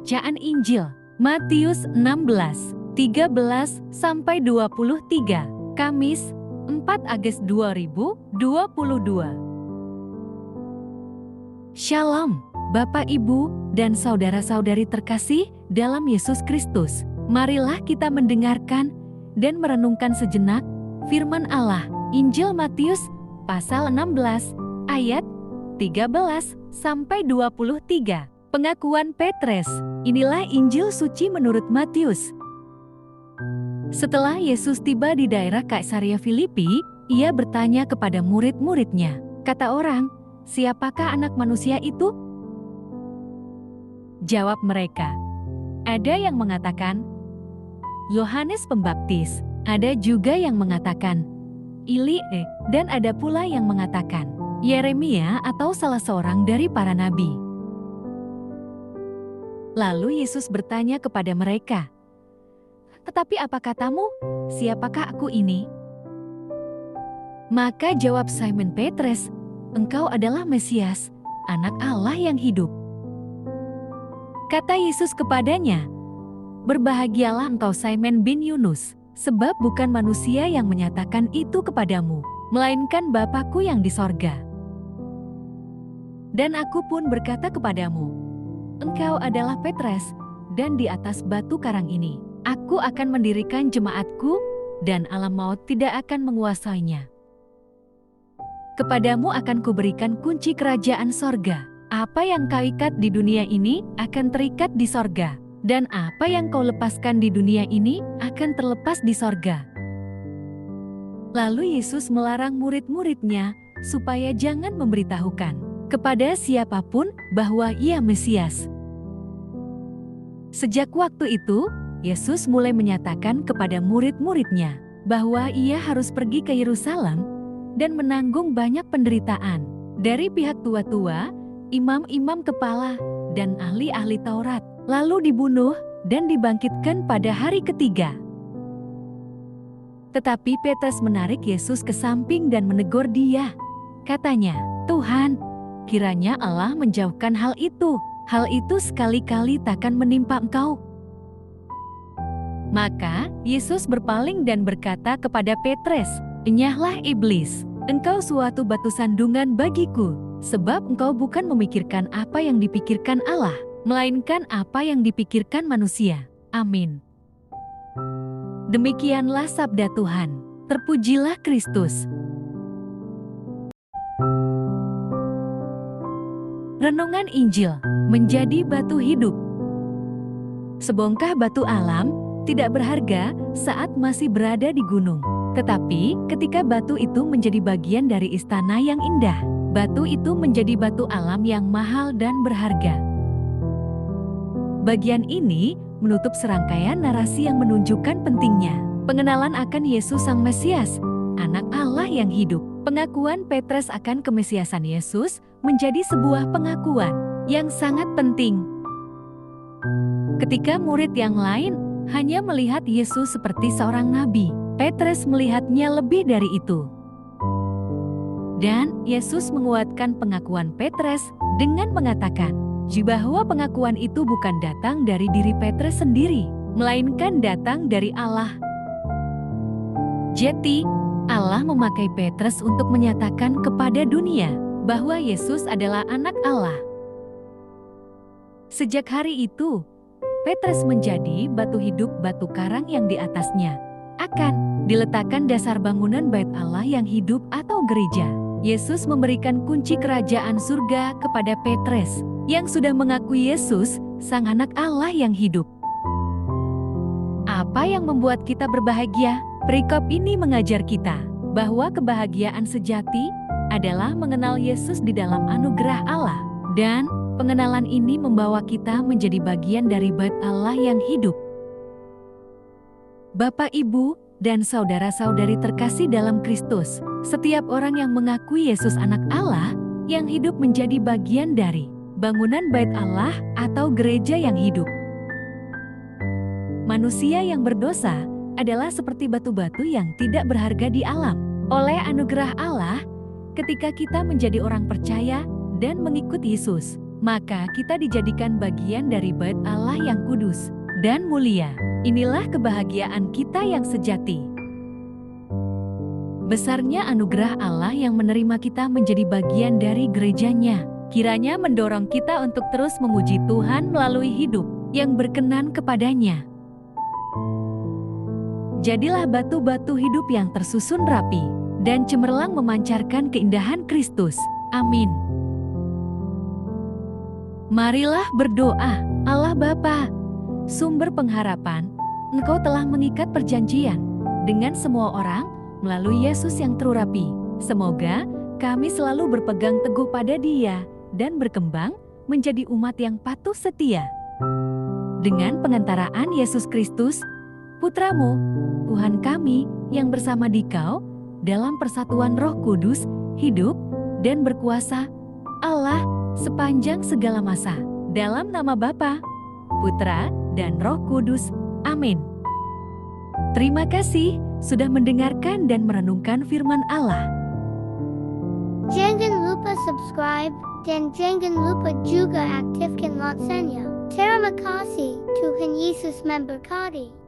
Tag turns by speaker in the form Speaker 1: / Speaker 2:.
Speaker 1: Bacaan Injil Matius 16:13-23, Kamis 4 Agustus 2022. Shalom, Bapak, Ibu, dan saudara-saudari terkasih dalam Yesus Kristus. Marilah kita mendengarkan dan merenungkan sejenak firman Allah. Injil Matius pasal 16 ayat 13-23. Pengakuan Petrus. Inilah Injil suci menurut Matius. Setelah Yesus tiba di daerah Kaisarea Filipi, ia bertanya kepada murid-muridnya, "Kata orang, siapakah Anak Manusia itu?" Jawab mereka, "Ada yang mengatakan Yohanes Pembaptis, ada juga yang mengatakan Elia, dan ada pula yang mengatakan Yeremia atau salah seorang dari para nabi." Lalu Yesus bertanya kepada mereka, "Tetapi apa katamu? Siapakah aku ini?" Maka jawab Simon Petrus, "Engkau adalah Mesias, Anak Allah yang hidup." Kata Yesus kepadanya, "Berbahagialah engkau Simon bin Yunus, sebab bukan manusia yang menyatakan itu kepadamu, melainkan Bapa-Ku yang di sorga. Dan aku pun berkata kepadamu, engkau adalah Petrus, dan di atas batu karang ini, aku akan mendirikan jemaat-Ku, dan alam maut tidak akan menguasainya. Kepadamu akan kuberikan kunci kerajaan sorga. Apa yang kau ikat di dunia ini akan terikat di sorga, dan apa yang kau lepaskan di dunia ini akan terlepas di sorga." Lalu Yesus melarang murid-muridnya supaya jangan memberitahukan kepada siapapun bahwa ia Mesias. Sejak waktu itu, Yesus mulai menyatakan kepada murid-muridnya bahwa ia harus pergi ke Yerusalem dan menanggung banyak penderitaan dari pihak tua-tua, imam-imam kepala, dan ahli-ahli Taurat, lalu dibunuh dan dibangkitkan pada hari ketiga. Tetapi Petrus menarik Yesus ke samping dan menegur dia. Katanya, "Tuhan, kiranya Allah menjauhkan hal itu. Hal itu sekali-kali takkan menimpa engkau." Maka Yesus berpaling dan berkata kepada Petrus, "Enyahlah iblis, engkau suatu batu sandungan bagiku, sebab engkau bukan memikirkan apa yang dipikirkan Allah, melainkan apa yang dipikirkan manusia." Amin. Demikianlah sabda Tuhan. Terpujilah Kristus. Renungan Injil menjadi batu hidup. Sebongkah batu alam tidak berharga saat masih berada di gunung. Tetapi ketika batu itu menjadi bagian dari istana yang indah, batu itu menjadi batu alam yang mahal dan berharga. Bagian ini menutup serangkaian narasi yang menunjukkan pentingnya pengenalan akan Yesus Sang Mesias, Anak Allah yang hidup. Pengakuan Petrus akan kemesiasan Yesus menjadi sebuah pengakuan yang sangat penting. Ketika murid yang lain hanya melihat Yesus seperti seorang nabi, Petrus melihatnya lebih dari itu. Dan Yesus menguatkan pengakuan Petrus dengan mengatakan bahwa pengakuan itu bukan datang dari diri Petrus sendiri, melainkan datang dari Allah. Jadi, Allah memakai Petrus untuk menyatakan kepada dunia bahwa Yesus adalah Anak Allah. Sejak hari itu, Petrus menjadi batu hidup, batu karang yang di atasnya akan diletakkan dasar bangunan Bait Allah yang hidup atau gereja. Yesus memberikan kunci kerajaan surga kepada Petrus yang sudah mengakui Yesus, Sang Anak Allah yang hidup. Apa yang membuat kita berbahagia? Perikop ini mengajar kita bahwa kebahagiaan sejati adalah mengenal Yesus di dalam anugerah Allah, dan pengenalan ini membawa kita menjadi bagian dari Bait Allah yang hidup. Bapak, Ibu, dan saudara-saudari terkasih dalam Kristus, setiap orang yang mengakui Yesus Anak Allah yang hidup menjadi bagian dari bangunan Bait Allah atau gereja yang hidup. Manusia yang berdosa adalah seperti batu-batu yang tidak berharga di alam. Oleh anugerah Allah, ketika kita menjadi orang percaya dan mengikut Yesus, maka kita dijadikan bagian dari bait Allah yang kudus dan mulia. Inilah kebahagiaan kita yang sejati. Besarnya anugerah Allah yang menerima kita menjadi bagian dari gerejanya, kiranya mendorong kita untuk terus memuji Tuhan melalui hidup yang berkenan kepadanya. Jadilah batu-batu hidup yang tersusun rapi dan cemerlang memancarkan keindahan Kristus. Amin. Marilah berdoa. Allah Bapa, sumber pengharapan, Engkau telah mengikat perjanjian dengan semua orang melalui Yesus yang terurapi. Semoga kami selalu berpegang teguh pada Dia dan berkembang menjadi umat yang patuh setia. Dengan pengantaraan Yesus Kristus, Putra-Mu, Tuhan kami yang bersama Dikau dalam persatuan Roh Kudus, hidup dan berkuasa Allah sepanjang segala masa. Dalam nama Bapa, Putra, dan Roh Kudus. Amin. Terima kasih sudah mendengarkan dan merenungkan firman Allah.
Speaker 2: Jangan lupa subscribe dan jangan lupa juga aktifkan loncengnya. Terima kasih, Tuhan Yesus memberkati.